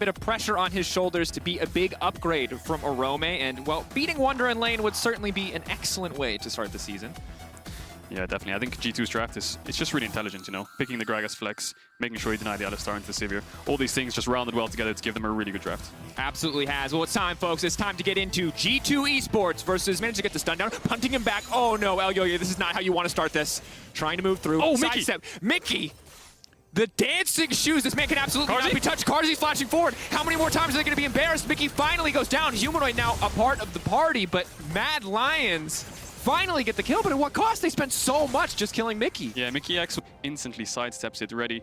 Bit of pressure on his shoulders to be a big upgrade from Arome, and well, beating Wunder in lane would certainly be an excellent way to start the season. Yeah, definitely. I think G2's draft it's just really intelligent, you know, picking the Gragas flex, making sure you deny the Alistar into the Sivir. All these things just rounded well together to give them a really good draft. Absolutely has. Well, it's time, folks. It's time to get into G2 Esports versus managed to get the stun down, punting him back. Oh no, Elyoya, this is not how you want to start this. Trying to move through. Oh, Mickey! Sidestep. Mickey! The dancing shoes. This man can absolutely not be touched. Karzi's flashing forward. How many more times are they going to be embarrassed? Mickey finally goes down. Humanoid now a part of the party, but Mad Lions finally get the kill, but at what cost? They spent so much just killing Mickey. Yeah, Mickey X instantly sidesteps it ready,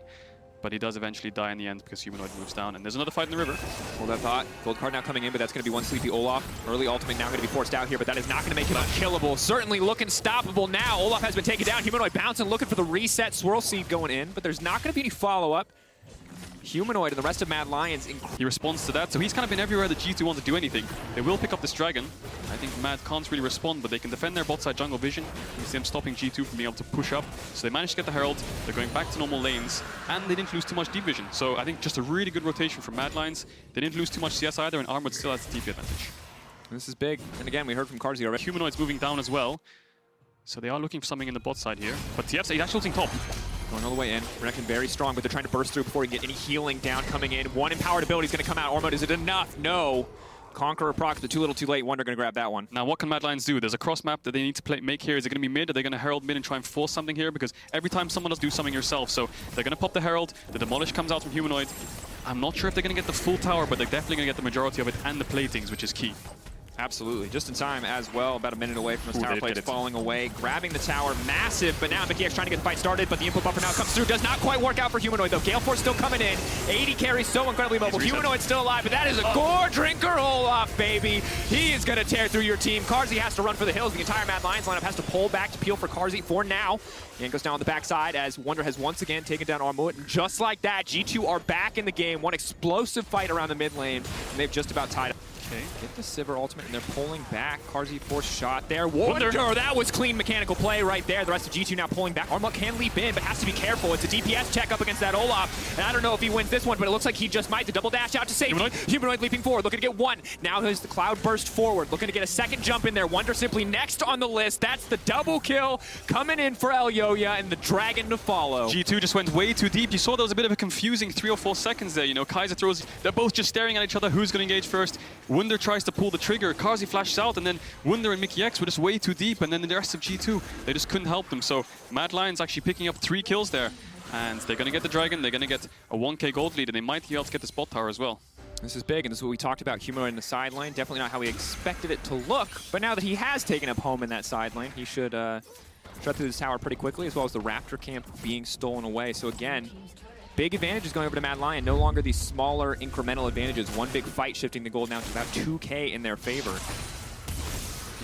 but he does eventually die in the end because Humanoid moves down, and there's another fight in the river. Hold that thought. Gold card now coming in, but that's going to be one sleepy Olaf. Early ultimate now going to be forced out here, but that is not going to make him unkillable. Certainly looking stoppable now. Olaf has been taken down. Humanoid bouncing, looking for the reset. Swirl Seed going in, but there's not going to be any follow-up. Humanoid and the rest of Mad Lions. He responds to that, so he's kind of been everywhere that G2 want to do anything. They will pick up this dragon. I think Mad can't really respond, but they can defend their bot side jungle vision. You see them stopping G2 from being able to push up. So they managed to get the Herald. They're going back to normal lanes, and they didn't lose too much deep vision. So I think just a really good rotation from Mad Lions. They didn't lose too much CS either, and Armwood still has the TP advantage. This is big. And again, we heard from Karzi already. Humanoid's moving down as well. So they are looking for something in the bot side here. But TF's actually ulting top. Going all the way in. Reckon very strong, but they're trying to burst through before he can get any healing down coming in. One empowered ability is going to come out. Ormod, is it enough? No. Conqueror proc, but too little too late. Wunder going to grab that one. Now, what can Mad Lions do? There's a cross map that they need to make here. Is it going to be mid? Are they going to Herald mid and try and force something here? Because every time someone does do something yourself. So they're going to pop the Herald. The Demolish comes out from Humanoid. I'm not sure if they're going to get the full tower, but they're definitely going to get the majority of it and the platings, which is key. Absolutely. Just in time as well. About a minute away from those tower plates falling away. Grabbing the tower. Massive. But now Mickey X trying to get the fight started. But the input buffer now comes through. Does not quite work out for Humanoid, though. Gale Force still coming in. 80 carries so incredibly mobile. Humanoid still alive. But that is a gore drinker Olaf, baby. He is going to tear through your team. Karzi has to run for the hills. The entire Mad Lions lineup has to pull back to peel for Karzi for now. And goes down on the backside as Wunder has once again taken down Armut. And just like that, G2 are back in the game. One explosive fight around the mid lane. And they've just about tied up. Okay, get the Sivir ultimate, and they're pulling back. Karzi forced shot there. Wunder, that was clean mechanical play right there. The rest of G2 now pulling back. Armut can leap in, but has to be careful. It's a DPS check up against that Olaf. And I don't know if he wins this one, but it looks like he just might. The double dash out to safety. Humanoid leaping forward, looking to get one. Now there's the cloud burst forward, looking to get a second jump in there. Wunder simply next on the list. That's the double kill coming in for Elyoya and the dragon to follow. G2 just went way too deep. You saw there was a bit of a confusing 3 or 4 seconds there. You know, Kaiser throws, they're both just staring at each other. Who's going to engage first? Wunder tries to pull the trigger. Karzi flashes out, and then Wunder and Mickey X were just way too deep, and then the rest of G2, they just couldn't help them. So Mad Lions actually picking up 3 kills there, and they're going to get the dragon, they're going to get a 1k gold lead, and they might be able to get the spot tower as well. This is big, and this is what we talked about. Humanoid in the side lane. Definitely not how we expected it to look, but now that he has taken up home in that side lane, he should shut through this tower pretty quickly, as well as the Raptor camp being stolen away. So again, big advantages going over to Mad Lion. No longer these smaller incremental advantages. One big fight shifting the gold now to about 2k in their favor.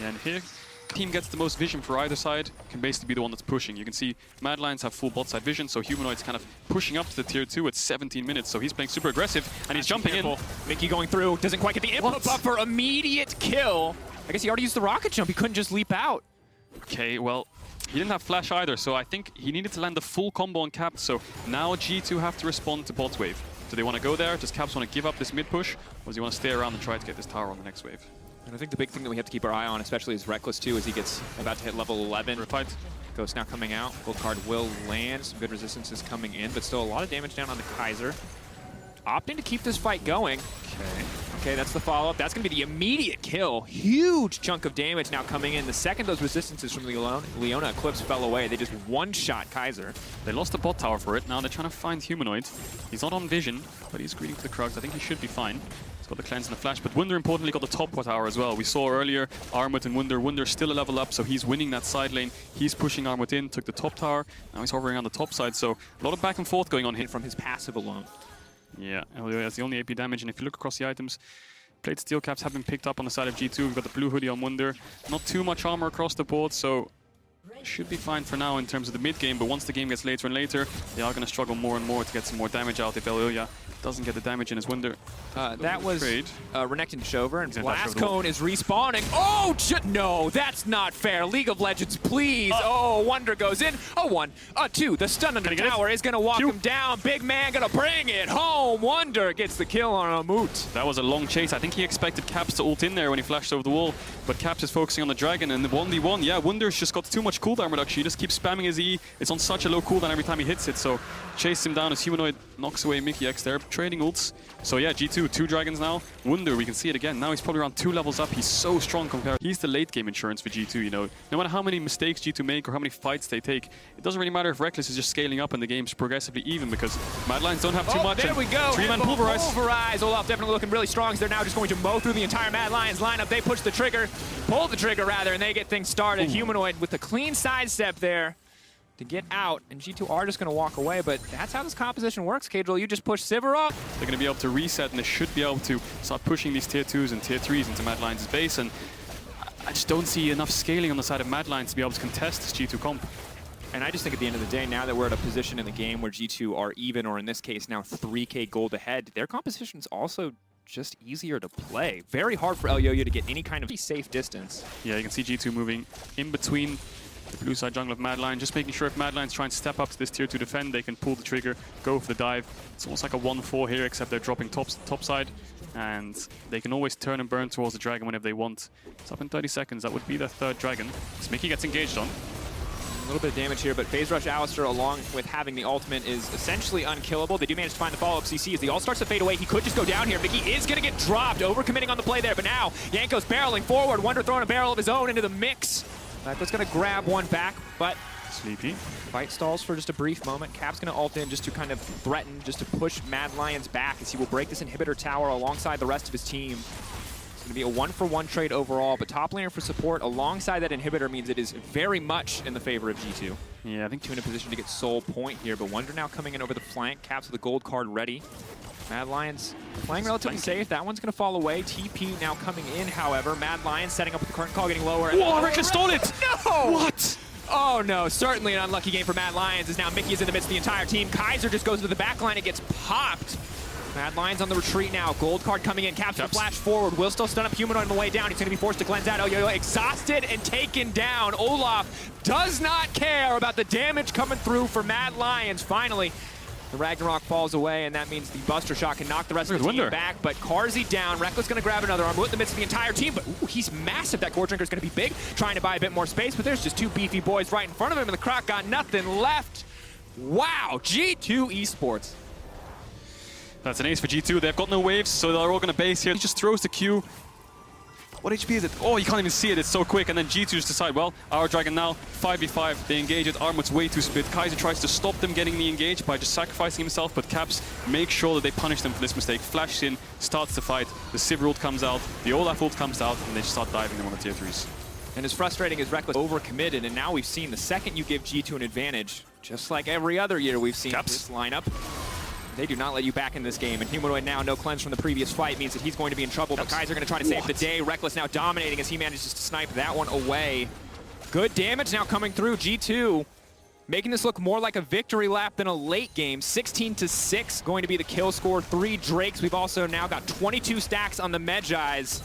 Yeah, and here, team gets the most vision for either side, can basically be the one that's pushing. You can see Mad Lions have full bot side vision, so Humanoid's kind of pushing up to the tier 2 at 17 minutes, so he's playing super aggressive, and he's jumping in. Mickey going through, doesn't quite get the input buffer, immediate kill. I guess he already used the rocket jump, he couldn't just leap out. Okay, well, he didn't have flash either, so I think he needed to land the full combo on Cap, so now G2 have to respond to bot wave. Do they want to go there? Does Caps want to give up this mid push, or does he want to stay around and try to get this tower on the next wave? And I think the big thing that we have to keep our eye on, especially is Reckless too, as he gets about to hit level 11. Fight. Ghost now coming out. Gold card will land. Some good resistances coming in, but still a lot of damage down on the Kaiser. Opting to keep this fight going. Okay, that's the follow-up. That's going to be the immediate kill. Huge chunk of damage now coming in. The second those resistances from Leona Eclipse fell away, they just one-shot Kaiser. They lost the bot tower for it. Now they're trying to find Humanoid. He's not on vision, but he's greeting for the Krugs. I think he should be fine. He's got the cleanse and the flash, but Wunder importantly got the top tower as well. We saw earlier Armut and Wunder. Wunder's still a level up, so he's winning that side lane. He's pushing Armut in, took the top tower. Now he's hovering on the top side, so a lot of back and forth going on here. From his passive alone. Yeah, that's the only AP damage, and if you look across the items, plate steel caps have been picked up on the side of G2. We've got the blue hoodie on Wunder. Not too much armor across the board, so should be fine for now in terms of the mid game, but once the game gets later and later, they are going to struggle more and more to get some more damage out if Elioya doesn't get the damage in his Wunder. That was Renekton Shover, and Blast Cone Cone is respawning. Oh, no, that's not fair. League of Legends, please. Oh, Wunder goes in. A 1, a 2. The stun under the tower is going to walk him down. Big man going to bring it home. Wunder gets the kill on Amut. That was a long chase. I think he expected Caps to ult in there when he flashed over the wall, but Caps is focusing on the Dragon, and the 1v1, yeah, Wunder's just got too much cooldown reduction. He just keeps spamming his E. It's on such a low cooldown every time he hits it, so chase him down as Humanoid knocks away Mickey X there, trading ults. So yeah, G2, 2 Dragons now. Wunder, we can see it again. Now he's probably around 2 levels up. He's so strong compared. He's the late game insurance for G2, you know. No matter how many mistakes G2 make or how many fights they take, it doesn't really matter if Reckless is just scaling up and the game's progressively even, because Mad Lions don't have too much. There we go. 3-man pulverize. Olaf definitely looking really strong, as they're now just going to mow through the entire Mad Lions lineup. They push the trigger, pull the trigger rather, and they get things started. Humanoid with a clean sidestep there to get out, and G2 are just going to walk away, but that's how this composition works, Cadril. You just push Sivir up. They're going to be able to reset, and they should be able to start pushing these tier 2s and tier 3s into Mad Lions' base, and I just don't see enough scaling on the side of Mad Lions to be able to contest this G2 comp. And I just think at the end of the day, now that we're at a position in the game where G2 are even, or in this case now 3K gold ahead, their composition's also just easier to play. Very hard for Elioya to get any kind of safe distance. Yeah, you can see G2 moving in between the blue side jungle of Mad Lion, just making sure if Mad Lion's trying to step up to this tier 2 defend, they can pull the trigger, go for the dive. It's almost like a 1-4 here, except they're dropping top side, and they can always turn and burn towards the dragon whenever they want. It's up in 30 seconds. That would be their 3rd dragon. Mickey gets engaged on. A little bit of damage here, but Phase Rush Alistar, along with having the ultimate, is essentially unkillable. They do manage to find the follow-up CC as the ult starts to fade away. He could just go down here. Mickey is going to get dropped, overcommitting on the play there, but now Yanko's barreling forward. Wunder throwing a barrel of his own into the mix. Reckless going to grab one back, but Sleepy. Fight stalls for just a brief moment. Cap's going to ult in just to kind of threaten, just to push Mad Lions back, as he will break this inhibitor tower alongside the rest of his team. It's going to be a 1-for-1 trade overall, but top laner for support alongside that inhibitor means it is very much in the favor of G2. Yeah, I think 2 in a position to get soul point here, but Wunder now coming in over the flank. Caps with a gold card ready. Mad Lions playing relatively safe. That one's going to fall away. TP now coming in, however. Mad Lions setting up with the current call, getting lower. Whoa, Reckless stole it! No! What? Oh no, certainly an unlucky game for Mad Lions, as now Mickey is in the midst of the entire team. Kaiser just goes to the back line and gets popped. Mad Lions on the retreat now. Gold card coming in. Caps will flash forward. Will still stun up Humanoid on the way down. He's going to be forced to cleanse out. Elioya exhausted and taken down. Olaf does not care about the damage coming through for Mad Lions. Finally, the Ragnarok falls away, and that means the Buster Shot can knock the rest of the team back. But Carzzy down. Reckless going to grab another arm. With the midst of the entire team, but ooh, he's massive. That Gore Drinker's going to be big, trying to buy a bit more space, but there's just 2 beefy boys right in front of him, and the Croc got nothing left. Wow, G2 Esports. That's an ace for G2. They've got no waves, so they're all going to base here. He just throws the Q. What HP is it? Oh, you can't even see it. It's so quick. And then G2 just decide, well, our dragon now, 5v5. They engage it. Armut's way too split. Kaiser tries to stop them getting the engage by just sacrificing himself, but Caps make sure that they punish them for this mistake. Flashes in, starts the fight. The Sivir ult comes out. The Olaf ult comes out, and they just start diving them on the tier 3s. And as frustrating as Reckless overcommitted, and now we've seen the second you give G2 an advantage, just like every other year we've seen this lineup, they do not let you back in this game. And Humanoid now, no cleanse from the previous fight, means that he's going to be in trouble. But Kaiser going to try to save the day. Reckless now dominating as he manages to snipe that one away. Good damage now coming through. G2 making this look more like a victory lap than a late game. 16-6 going to be the kill score. 3 Drakes. We've also now got 22 stacks on the Medjais.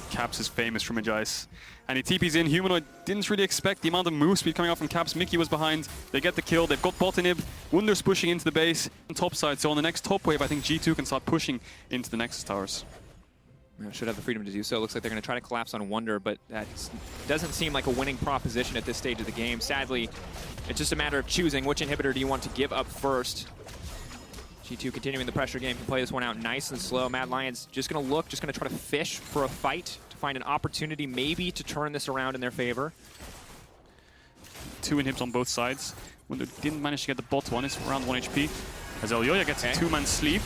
Caps is famous for Medjais. And he TP's in. Humanoid didn't really expect the amount of move speed coming out from Caps. Mickey was behind. They get the kill. They've got bot inhib. Wunder's pushing into the base on top side. So on the next top wave, I think G2 can start pushing into the Nexus towers. Should have the freedom to do so. Looks like they're going to try to collapse on Wunder, but that doesn't seem like a winning proposition at this stage of the game. Sadly, it's just a matter of choosing which inhibitor do you want to give up first. G2 continuing the pressure game, can play this one out nice and slow. Mad Lions just going to look, just going to try to fish for a fight, to find an opportunity maybe to turn this around in their favor. 2 inhibs on both sides. Wunder didn't manage to get the bot one, it's around 1 HP. As Elioya gets a 2-man sleep.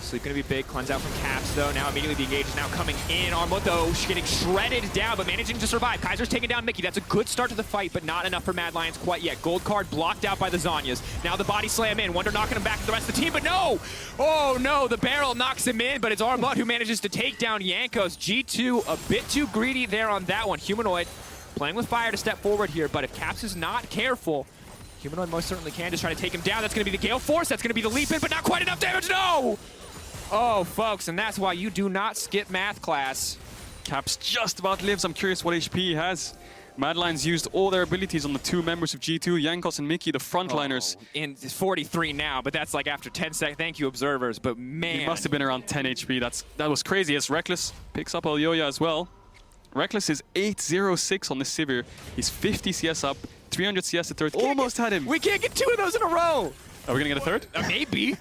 Sleep going to be big. Cleanse out from Caps, though. Now immediately the engage is now coming in. Armut, though, getting shredded down, but managing to survive. Kaiser's taking down Mickey. That's a good start to the fight, but not enough for Mad Lions quite yet. Gold card blocked out by the Zhonyas. Now the body slam in. Wunder knocking him back to the rest of the team, but no! Oh, no, the barrel knocks him in, but it's Armut who manages to take down Jankos. G2 a bit too greedy there on that one. Humanoid playing with fire to step forward here, but if Caps is not careful, Humanoid most certainly can just try to take him down. That's going to be the Gale Force. That's going to be the leap in, but not quite enough damage. No! Oh, folks, and that's why you do not skip math class. Caps just about lives. I'm curious what HP he has. Mad Lions used all their abilities on the two members of G2, Jankos and Mickey, the frontliners. In 43 now, but that's like after 10 seconds. Thank you, observers, but man. He must have been around 10 HP. That was crazy. As Reckless picks up Elyoya as well. Reckless is 806 on this Sivir. He's 50 CS up, 300 CS to third. Almost had him. We can't get 2 of those in a row. Are we going to get a third? Maybe.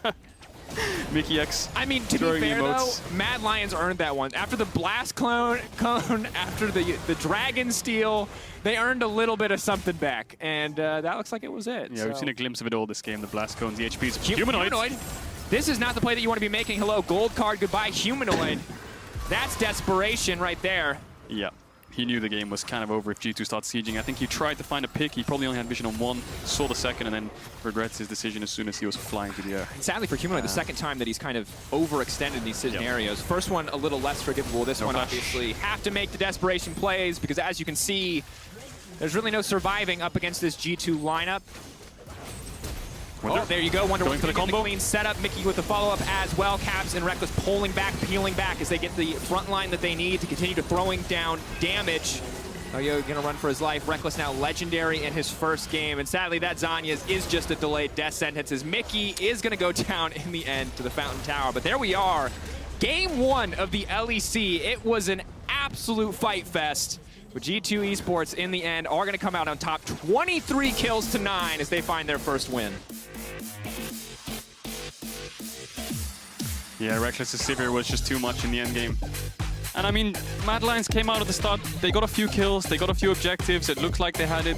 Mickey X. I mean, to be fair though, Mad Lions earned that one. After the Blast cone, after the Dragon Steal, they earned a little bit of something back. And that looks like it was it. Yeah, we've seen a glimpse of it all this game. The Blast cones, the HPs. Humanoid. This is not the play that you want to be making. Hello, gold card, goodbye, Humanoid. That's desperation right there. Yeah. He knew the game was kind of over if G2 starts sieging. I think he tried to find a pick. He probably only had vision on one, saw the second, and then regrets his decision as soon as he was flying to the air. And sadly for Humanoid, the second time that he's kind of overextended in these scenarios. First one, a little less forgivable. This one, obviously, have to make the desperation plays because, as you can see, there's really no surviving up against this G2 lineup. Oh, there you go. Wonder going for the combo. Clean setup. Mickey with the follow-up as well. Caps and Reckless pulling back, peeling back as they get the front line that they need to continue to throwing down damage. Yo gonna run for his life. Reckless now legendary in his first game. And sadly, that Zanya's is just a delayed death sentence as Mickey is gonna go down in the end to the Fountain Tower. But there we are. Game 1 of the LEC. It was an absolute fight fest. But G2 Esports, in the end, are going to come out on top 23 kills to 9 as they find their first win. Yeah, Reckless's Sivir was just too much in the end game. And I mean, Mad Lions came out at the start. They got a few kills, they got a few objectives. It looked like they had it.